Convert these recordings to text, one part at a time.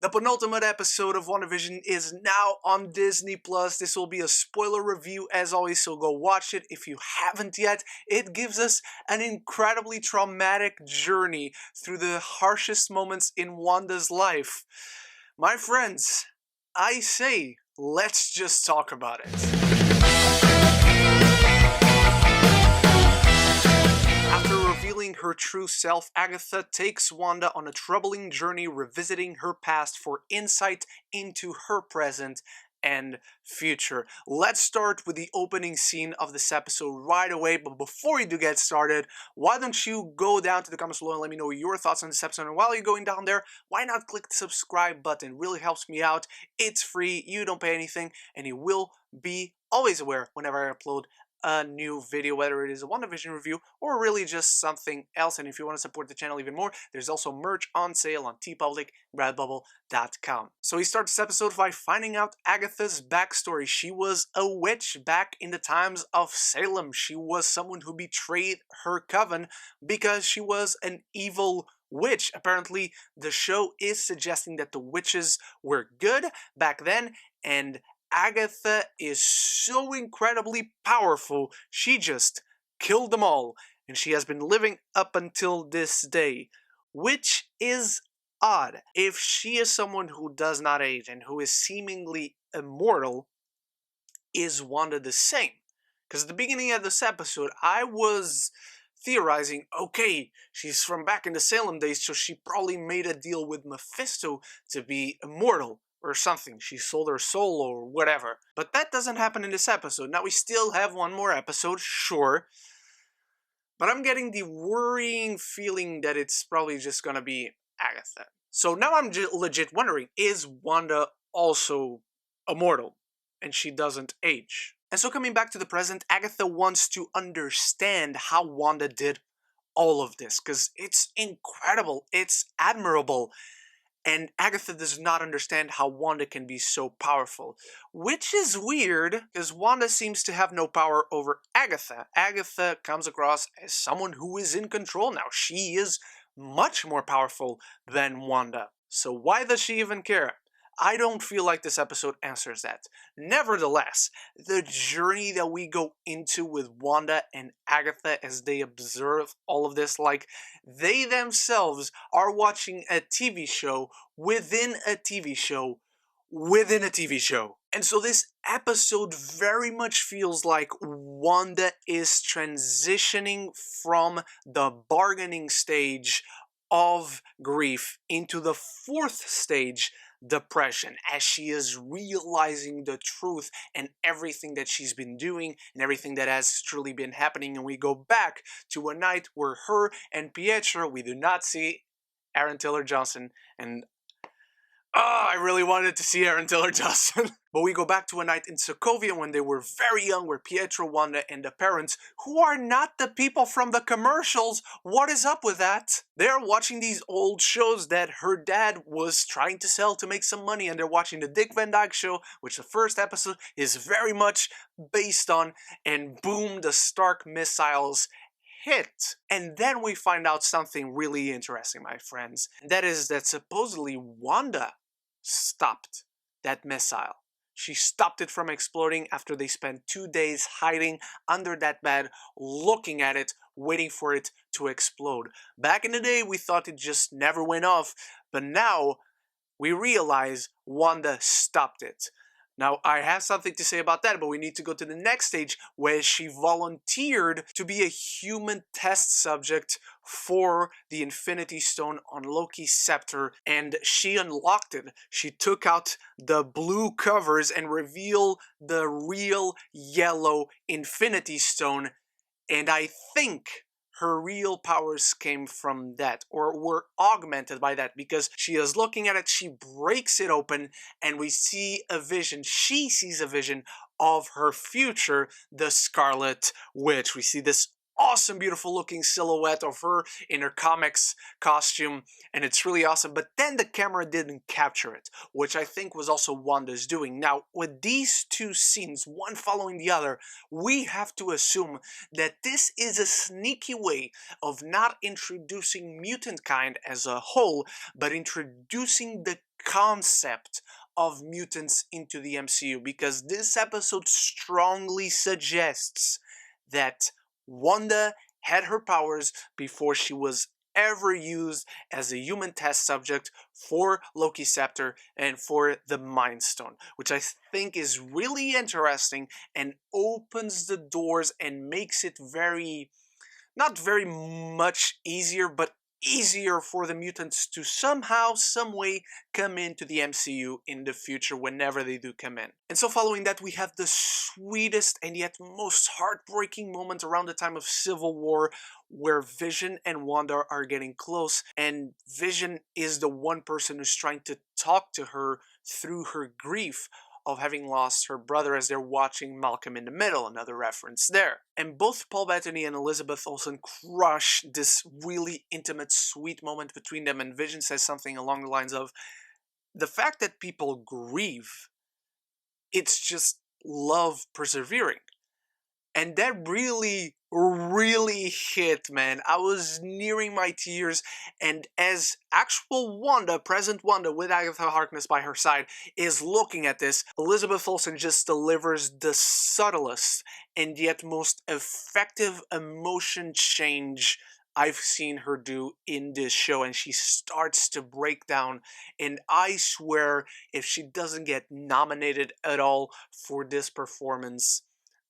The penultimate episode of WandaVision is now on Disney+. This will be a spoiler review as always, so go watch it if you haven't yet. It gives us an incredibly traumatic journey through the harshest moments in Wanda's life. My friends, I say, let's just talk about it. After revealing her true self, Agatha takes Wanda on a troubling journey revisiting her past for insight into her present and future. Let's start with the opening scene of this episode right away, but before you do get started, why don't you go down to the comments below and let me know your thoughts on this episode, and while you're going down there, why not click the subscribe button? It really helps me out. It's free, you don't pay anything, and you will be always aware whenever I upload a new video, whether it is a WandaVision review or really just something else. And if you want to support the channel even more, there's also merch on sale on TeePublic, Redbubble.com. So we start this episode by finding out Agatha's backstory. She was a witch back in the times of Salem. She was someone who betrayed her coven because she was an evil witch. Apparently, the show is suggesting that the witches were good back then, and Agatha is so incredibly powerful, she just killed them all, and she has been living up until this day, which is odd. If she is someone who does not age and who is seemingly immortal, is Wanda the same? Because at the beginning of this episode, I was theorizing, okay, she's from back in the Salem days, so she probably made a deal with Mephisto to be immortal or something. She sold her soul or whatever. But that doesn't happen in this episode. Now we still have one more episode, sure. But I'm getting the worrying feeling that it's probably just gonna be Agatha. So now I'm legit wondering, is Wanda also immortal? And she doesn't age. And so coming back to the present, Agatha wants to understand how Wanda did all of this, because it's incredible, it's admirable. And Agatha does not understand how Wanda can be so powerful. Which is weird, because Wanda seems to have no power over Agatha. Agatha comes across as someone who is in control now. She is much more powerful than Wanda. So why does she even care? I don't feel like this episode answers that. Nevertheless, the journey that we go into with Wanda and Agatha as they observe all of this, like they themselves are watching a TV show within a TV show within a TV show. And so this episode very much feels like Wanda is transitioning from the bargaining stage of grief into the fourth stage, depression, as she is realizing the truth and everything that she's been doing and everything that has truly been happening. And we go back to a night where her and Pietro, we do not see Aaron Taylor Johnson, and I really wanted to see Aaron Taylor Johnson. But we go back to a night in Sokovia when they were very young, where Pietro, Wanda, and the parents, who are not the people from the commercials, what is up with that? They're watching these old shows that her dad was trying to sell to make some money, and they're watching the Dick Van Dyke Show, which the first episode is very much based on, and boom, the Stark missiles hit. And then we find out something really interesting, my friends. And that is that supposedly Wanda stopped that missile. She stopped it from exploding after they spent 2 days hiding under that bed, looking at it, waiting for it to explode. Back in the day, we thought it just never went off, but now we realize Wanda stopped it. Now, I have something to say about that, but we need to go to the next stage, where she volunteered to be a human test subject for the Infinity Stone on Loki's scepter, and she unlocked it. She took out the blue covers and revealed the real yellow Infinity Stone, and I think her real powers came from that, or were augmented by that, because she is looking at it, she breaks it open, and we see a vision. She sees a vision of her future, the Scarlet Witch. We see this awesome, beautiful looking silhouette of her in her comics costume, and it's really awesome. But then the camera didn't capture it, which I think was also Wanda's doing. Now, with these two scenes, one following the other, we have to assume that this is a sneaky way of not introducing mutant kind as a whole, but introducing the concept of mutants into the MCU, because this episode strongly suggests that Wanda had her powers before she was ever used as a human test subject for Loki's scepter and for the Mind Stone, which I think is really interesting and opens the doors and makes it not very much easier, but easier for the mutants to somehow, some way come into the MCU in the future whenever they do come in. And so following that, we have the sweetest and yet most heartbreaking moment around the time of Civil War, where Vision and Wanda are getting close, and Vision is the one person who's trying to talk to her through her grief of having lost her brother as they're watching Malcolm in the Middle, another reference there. And both Paul Bettany and Elizabeth Olsen crush this really intimate, sweet moment between them, and Vision says something along the lines of, the fact that people grieve, it's just love persevering. And that really hit, man. I was nearing my tears, and as actual Wanda, present Wanda, with Agatha Harkness by her side, is looking at this, Elizabeth Olsen just delivers the subtlest and yet most effective emotion change I've seen her do in this show, and she starts to break down, and I swear if she doesn't get nominated at all for this performance,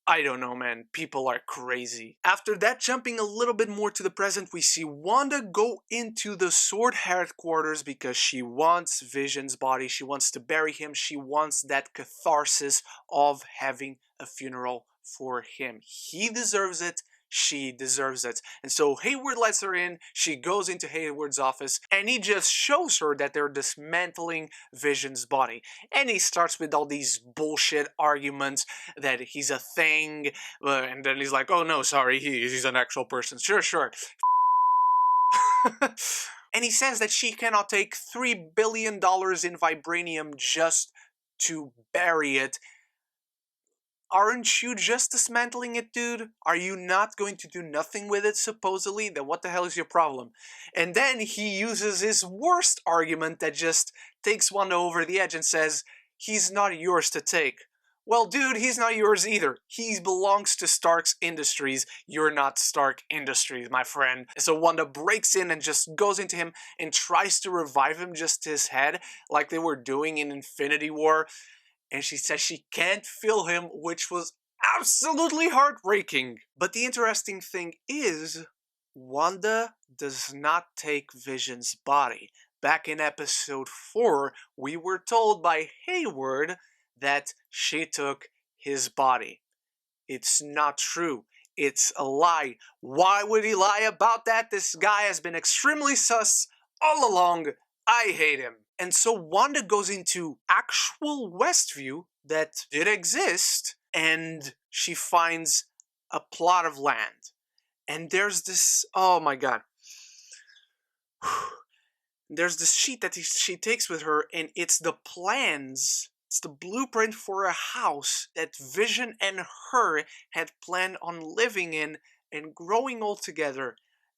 I don't know, man. People are crazy. After that, jumping a little bit more to the present, we see Wanda go into the Sword headquarters because she wants Vision's body. She wants to bury him. She wants that catharsis of having a funeral for him. He deserves it. She deserves it. And so Hayward lets her in. She goes into Hayward's office, and he just shows her that they're dismantling Vision's body. And he starts with all these bullshit arguments that he's a thing, and then he's like, oh no, sorry, he's an actual person. Sure. And he says that she cannot take $3 billion in vibranium just to bury it. Aren't you just dismantling it, dude? Are you not going to do nothing with it, supposedly? Then what the hell is your problem? And then he uses his worst argument that just takes Wanda over the edge and says, he's not yours to take. Well, dude, he's not yours either. He belongs to Stark's Industries. You're not Stark Industries, my friend. So Wanda breaks in and just goes into him and tries to revive him, just his head, like they were doing in Infinity War. And she says she can't feel him, which was absolutely heartbreaking. But the interesting thing is, Wanda does not take Vision's body. Back in episode 4, we were told by Hayward that she took his body. It's not true. It's a lie. Why would he lie about that? This guy has been extremely sus all along. I hate him. And so Wanda goes into actual Westview that did exist, and she finds a plot of land. And there's this, oh my god. There's this sheet that she takes with her, and it's the plans, it's the blueprint for a house that Vision and her had planned on living in and growing old together.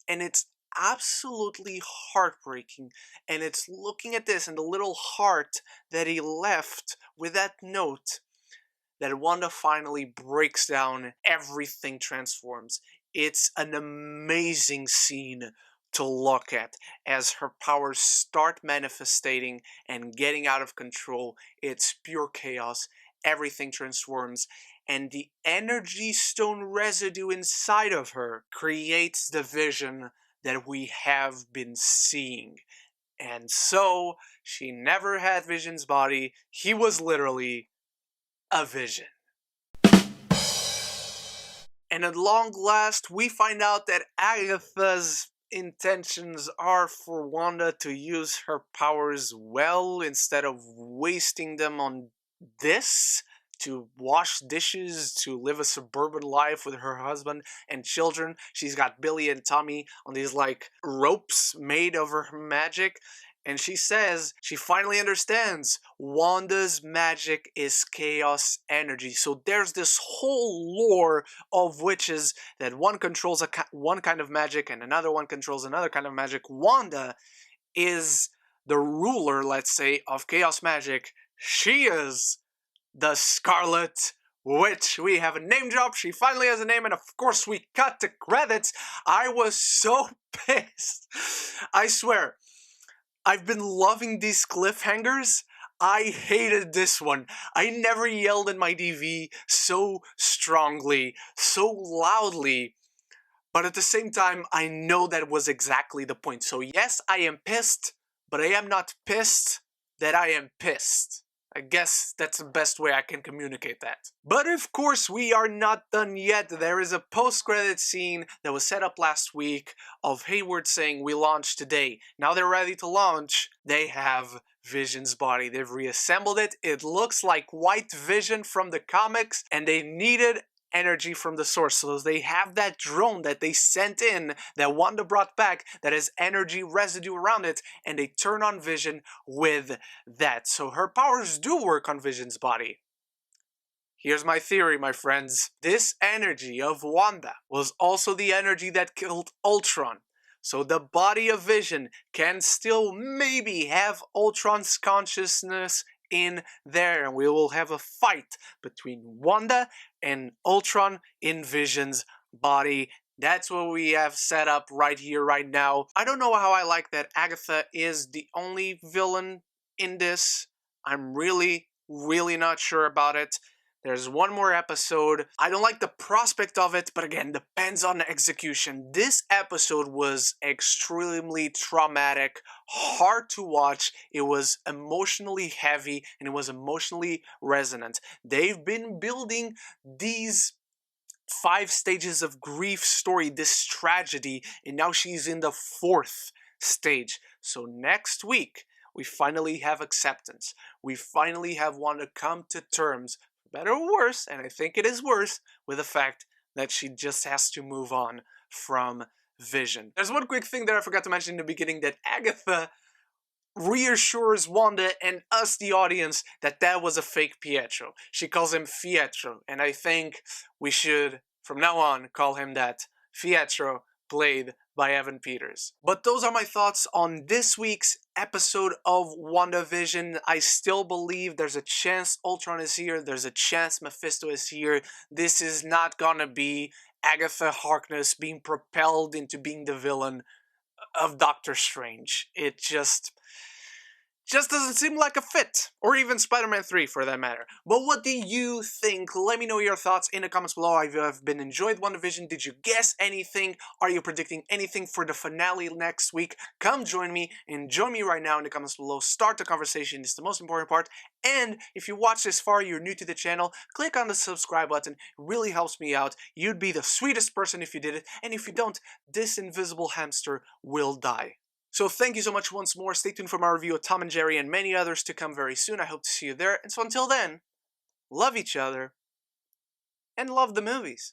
And it's absolutely heartbreaking, and it's looking at this and the little heart that he left with that note that Wanda finally breaks down. Everything transforms. It's an amazing scene to look at as her powers start manifesting and getting out of control. It's pure chaos. Everything transforms, and the energy stone residue inside of her creates the Vision that we have been seeing. And so, she never had Vision's body. He was literally a vision. And at long last, we find out that Agatha's intentions are for Wanda to use her powers well instead of wasting them on this. to wash dishes, to live a suburban life with her husband and children. She's got Billy and Tommy on these like ropes made of her magic. And she says she finally understands Wanda's magic is chaos energy. So there's this whole lore of witches that one controls one kind of magic and another one controls another kind of magic. Wanda is the ruler, let's say, of chaos magic. She is the Scarlet Witch. We have a name drop. She finally has a name, and of course we cut to credits. I was so pissed. I swear, I've been loving these cliffhangers. I hated this one. I never yelled in my DV so strongly, so loudly. But at the same time, I know that was exactly the point. So yes, I am pissed, but I am not pissed that I am pissed. I guess that's the best way I can communicate that. But of course, we are not done yet. There is a post-credit scene that was set up last week of Hayward saying, "We launch today." Now they're ready to launch. They have Vision's body. They've reassembled it. It looks like White Vision from the comics, and they needed energy from the source. So they have that drone that they sent in, that Wanda brought back, that has energy residue around it, and they turn on Vision with that. So her powers do work on Vision's body. Here's my theory, my friends. This energy of Wanda was also the energy that killed Ultron. So the body of Vision can still maybe have Ultron's consciousness in there, and we will have a fight between Wanda and Ultron in Vision's body. That's what we have set up right here, right now. I don't know how I like that Agatha is the only villain in this. I'm really not sure about it. There's one more episode. I don't like the prospect of it, but again, depends on the execution. This episode was extremely traumatic, hard to watch. It was emotionally heavy, and it was emotionally resonant. They've been building these 5 stages of grief story, this tragedy, and now she's in the 4th stage. So next week, we finally have acceptance. We finally have Wanda come to terms, better or worse, and I think it is worse, with the fact that she just has to move on from Vision. There's one quick thing that I forgot to mention in the beginning, that Agatha reassures Wanda and us, the audience, that that was a fake Pietro. She calls him Fietro, and I think we should, from now on, call him that. Fietro, played by Evan Peters. But those are my thoughts on this week's episode of WandaVision. I still believe there's a chance Ultron is here. There's a chance Mephisto is here. This is not gonna be Agatha Harkness being propelled into being the villain of Doctor Strange. It just doesn't seem like a fit. Or even Spider-Man 3 for that matter. But what do you think? Let me know your thoughts in the comments below. I've been enjoyed WandaVision. Did you guess anything? Are you predicting anything for the finale next week? Come join me, and join me right now in the comments below. Start the conversation. It's the most important part. And if you watch this far, you're new to the channel, click on the subscribe button. It really helps me out. You'd be the sweetest person if you did it. And if you don't, this invisible hamster will die. So thank you so much once more. Stay tuned for my review of Tom and Jerry and many others to come very soon. I hope to see you there. And so until then, love each other and love the movies.